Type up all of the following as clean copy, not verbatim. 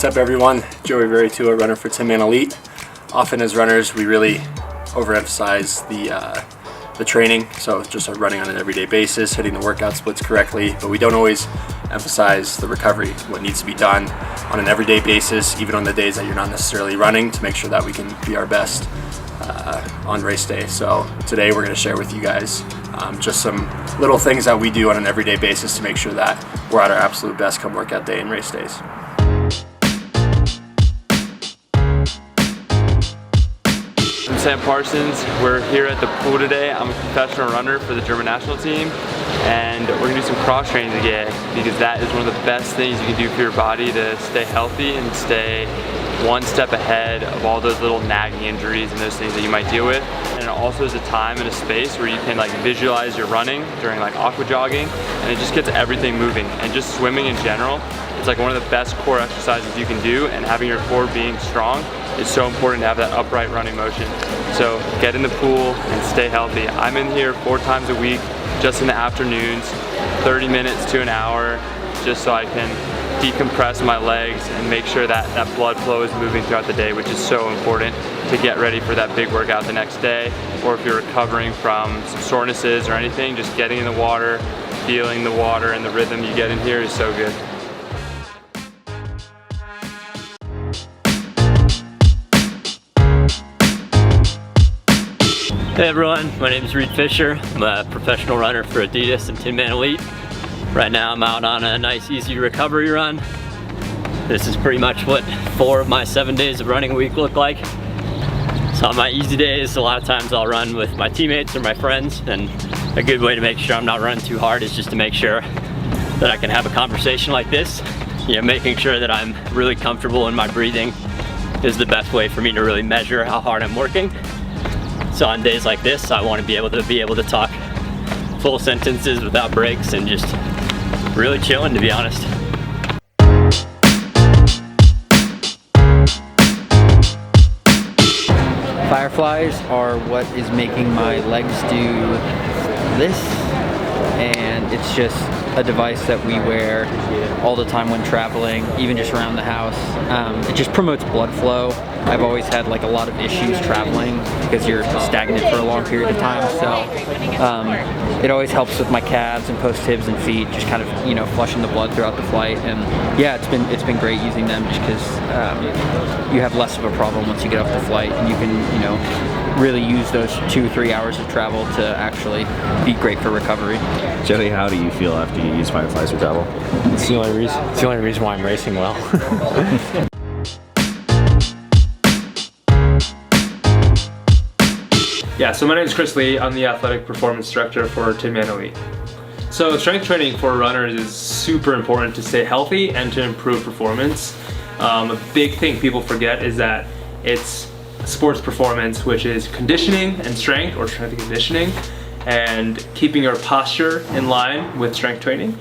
What's up everyone? Joey Verity, a runner for Tinman Elite. Often as runners we really overemphasize the training, so just running on an everyday basis, hitting the workout splits correctly, but we don't always emphasize the recovery, what needs to be done on an everyday basis, even on the days that you're not necessarily running, to make sure that we can be our best on race day. So today we're going to share with you guys just some little things that we do on an everyday basis to make sure that we're at our absolute best come workout day and race days. I'm Sam Parsons. We're here at the pool today. I'm a professional runner for the German national team, and we're gonna do some cross training today because that is one of the best things you can do for your body to stay healthy and stay one step ahead of all those little nagging injuries and those things that you might deal with. And it also is a time and a space where you can visualize your running during AQUA jogging, and it just gets everything moving. And just swimming in general, it's one of the best core exercises you can do, and having your core being strong is so important to have that upright running motion. So get in the pool and stay healthy. I'm in here 4 times a week, just in the afternoons, 30 minutes to an hour, just so I can decompress my legs and make sure that that blood flow is moving throughout the day, which is so important to get ready for that big workout the next day. Or if you're recovering from some sorenesses or anything, just getting in the water, feeling the water and the rhythm you get in here is so good. Hey everyone, my name is Reed Fisher. I'm a professional runner for Adidas and Tinman Elite. Right now I'm out on a nice easy recovery run. This is pretty much what 4 of my 7 days of running a week look like. So on my easy days, a lot of times I'll run with my teammates or my friends, and a good way to make sure I'm not running too hard is just to make sure that I can have a conversation like this. You know, making sure that I'm really comfortable in my breathing is the best way for me to really measure how hard I'm working. So on days like this, I want to be able to talk full sentences without breaks and just really chilling, to be honest. Fireflies are what is making my legs do this, and it's just a device that we wear all the time when traveling, even just around the house. It just promotes blood flow. I've always had a lot of issues traveling because you're stagnant for a long period of time, so it always helps with my calves and post-tibs and feet, just kind of flushing the blood throughout the flight. And yeah, it's been great using them just because you have less of a problem once you get off the flight, and you can really use those 2-3 hours of travel to actually be great for recovery. Joey, how do you feel after you use Fireflies for travel? It's the only reason why I'm racing well. Yeah, so my name is Chris Lee. I'm the athletic performance director for Tinman Elite. So strength training for runners is super important to stay healthy and to improve performance. A big thing people forget is that it's sports performance, which is conditioning and strength, or strength and conditioning, and keeping your posture in line with strength training.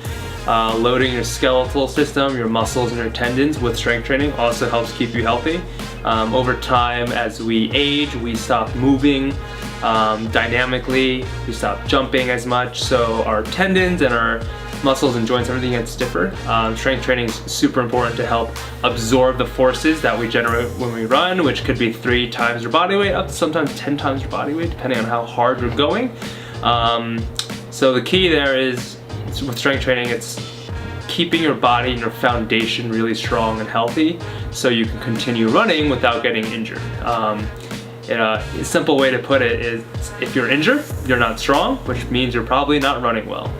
Loading your skeletal system, your muscles and your tendons with strength training also helps keep you healthy. Over time, as we age, we stop moving dynamically, we stop jumping as much, so our tendons and our muscles and joints, everything gets stiffer. Strength training is super important to help absorb the forces that we generate when we run, which could be 3 times your body weight, up to sometimes 10 times your body weight, depending on how hard you're going. So the key there is, with strength training, it's keeping your body and your foundation really strong and healthy so you can continue running without getting injured. A simple way to put it is, if you're injured, you're not strong, which means you're probably not running well.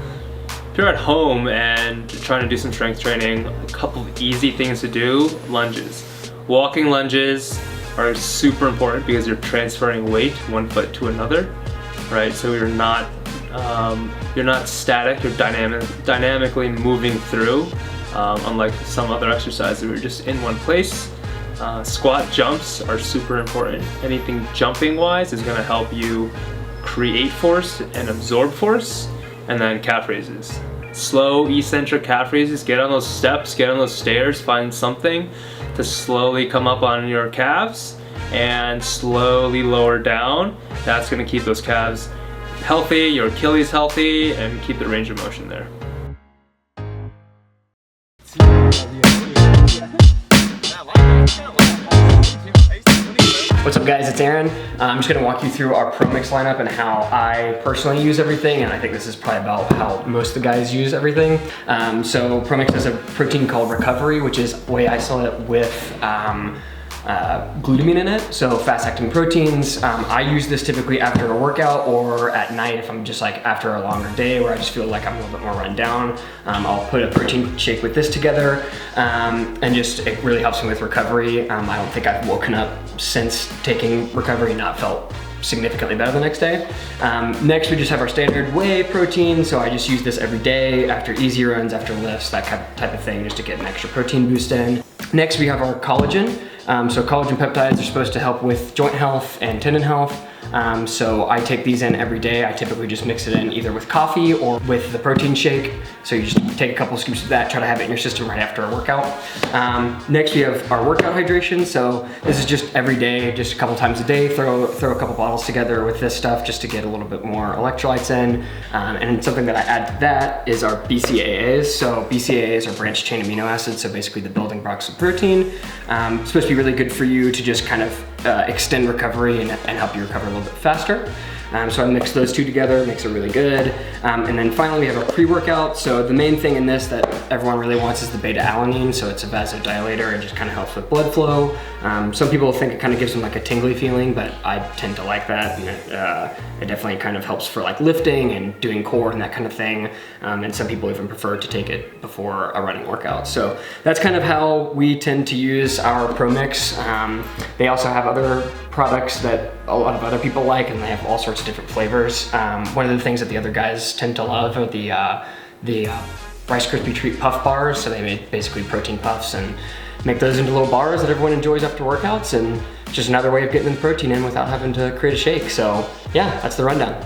If you're at home and trying to do some strength training, a couple of easy things to do: lunges. Walking lunges are super important because you're transferring weight one foot to another, right? So you're not static, you're dynamically moving through, unlike some other exercises where you're just in one place. Squat jumps are super important. Anything jumping wise is going to help you create force and absorb force. And then calf raises. Slow eccentric calf raises. Get on those steps, get on those stairs, find something to slowly come up on your calves and slowly lower down. That's going to keep those calves healthy, your Achilles healthy, and keep the range of motion there. up guys, it's Aaron. I'm just gonna walk you through our Pro Mix lineup and how I personally use everything, and I think this is probably about how most of the guys use everything. So Pro Mix has a protein called Recovery, which is whey isolate with glutamine in it, so fast-acting proteins. I use this typically after a workout or at night if I'm just like after a longer day where I just feel like I'm a little bit more run down. I'll put a protein shake with this together, and just it really helps me with recovery. I don't think I've woken up since taking Recovery and not felt significantly better the next day. Next we just have our standard whey protein, so I just use this every day after easy runs, after lifts, that type of thing, just to get an extra protein boost in. Next we have our collagen. So collagen peptides are supposed to help with joint health and tendon health. So I take these in every day. I typically just mix it in either with coffee or with the protein shake. So you just take a couple scoops of that, try to have it in your system right after a workout. Next we have our workout hydration. So this is just every day, just a couple times a day, throw a couple bottles together with this stuff just to get a little bit more electrolytes in. And something that I add to that is our BCAAs. So BCAAs are branched chain amino acids, so basically the building blocks of protein. It's supposed to be really good for you to just kind of extend recovery and help you recover a little bit faster. So I mix those two together, makes it really good. And then finally we have our pre-workout. So the main thing in this that everyone really wants is the beta-alanine. So it's a vasodilator and just kind of helps with blood flow. Some people think it kind of gives them like a tingly feeling, but I tend to like that. And it definitely kind of helps for like lifting and doing core and that kind of thing. And some people even prefer to take it before a running workout. So that's kind of how we tend to use our Pro Mix. They also have other products that a lot of other people like, and they have all sorts of different flavors. One of the things that the other guys tend to love are the Rice Krispie Treat Puff Bars. So they make basically protein puffs and make those into little bars that everyone enjoys after workouts, and just another way of getting the protein in without having to create a shake. So yeah, that's the rundown.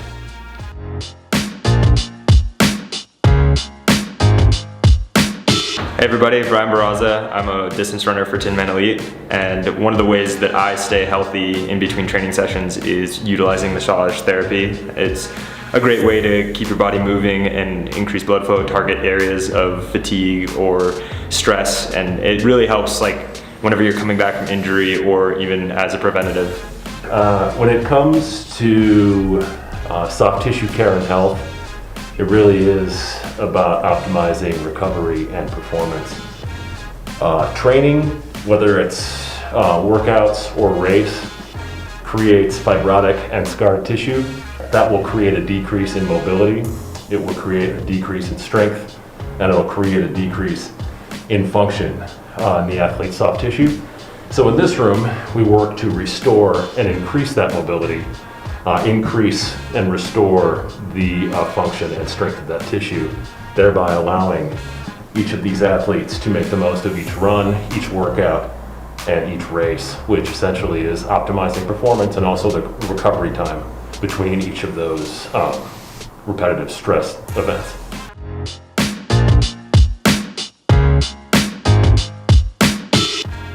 Hey everybody, Brian Barraza. I'm a distance runner for Tinman Elite, and one of the ways that I stay healthy in between training sessions is utilizing massage therapy. It's a great way to keep your body moving and increase blood flow, target areas of fatigue or stress, and it really helps like whenever you're coming back from injury or even as a preventative. When it comes to soft tissue care and health, it really is about optimizing recovery and performance. Training, whether it's workouts or race, creates fibrotic and scar tissue. That will create a decrease in mobility, it will create a decrease in strength, and it will create a decrease in function in the athlete's soft tissue. So in this room, we work to restore and increase that mobility, increase and restore the function and strength of that tissue, thereby allowing each of these athletes to make the most of each run, each workout, and each race, which essentially is optimizing performance and also the recovery time between each of those repetitive stress events.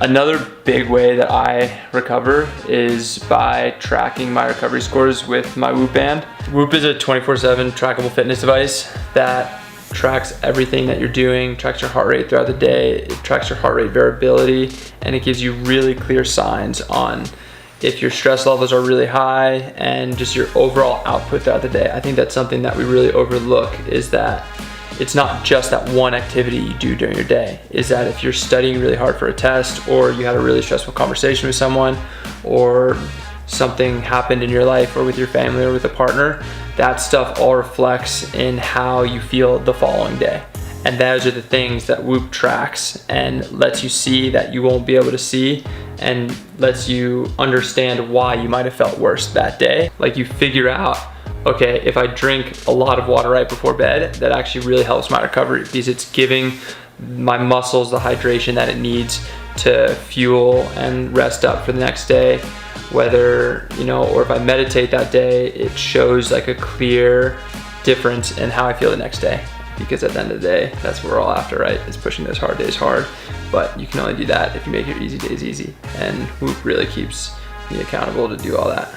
Another big way that I recover is by tracking my recovery scores with my Whoop band. Whoop is a 24/7 trackable fitness device that tracks everything that you're doing, tracks your heart rate throughout the day, it tracks your heart rate variability, and it gives you really clear signs on if your stress levels are really high and just your overall output throughout the day. I think that's something that we really overlook, is that it's not just that one activity you do during your day. Is that if you're studying really hard for a test, or you had a really stressful conversation with someone, or something happened in your life or with your family or with a partner, that stuff all reflects in how you feel the following day. And those are the things that Whoop tracks and lets you see that you won't be able to see, and lets you understand why you might have felt worse that day. Like you figure out, okay, if I drink a lot of water right before bed, that actually really helps my recovery because it's giving my muscles the hydration that it needs to fuel and rest up for the next day. Whether, you know, or if I meditate that day, it shows like a clear difference in how I feel the next day. Because at the end of the day, that's what we're all after, right? Is pushing those hard days hard. But you can only do that if you make your easy days easy. And Whoop really keeps me accountable to do all that.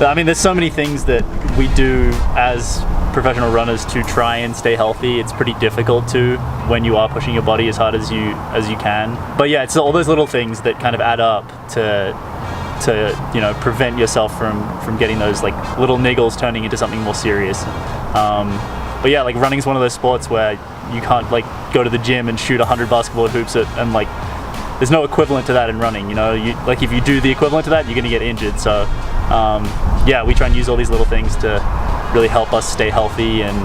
I mean, there's so many things that we do as professional runners to try and stay healthy. It's pretty difficult to when you are pushing your body as hard as you can. But yeah, it's all those little things that kind of add up to to, you know, prevent yourself from getting those like little niggles turning into something more serious. But yeah, like running is one of those sports where you can't like go to the gym and shoot 100 basketball hoops and like there's no equivalent to that in running. You know, like if you do the equivalent to that, you're gonna get injured. So yeah, we try and use all these little things to really help us stay healthy and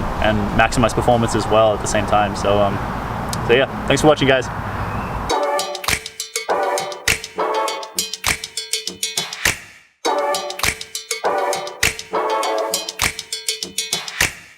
maximize performance as well at the same time. So yeah, thanks for watching, guys.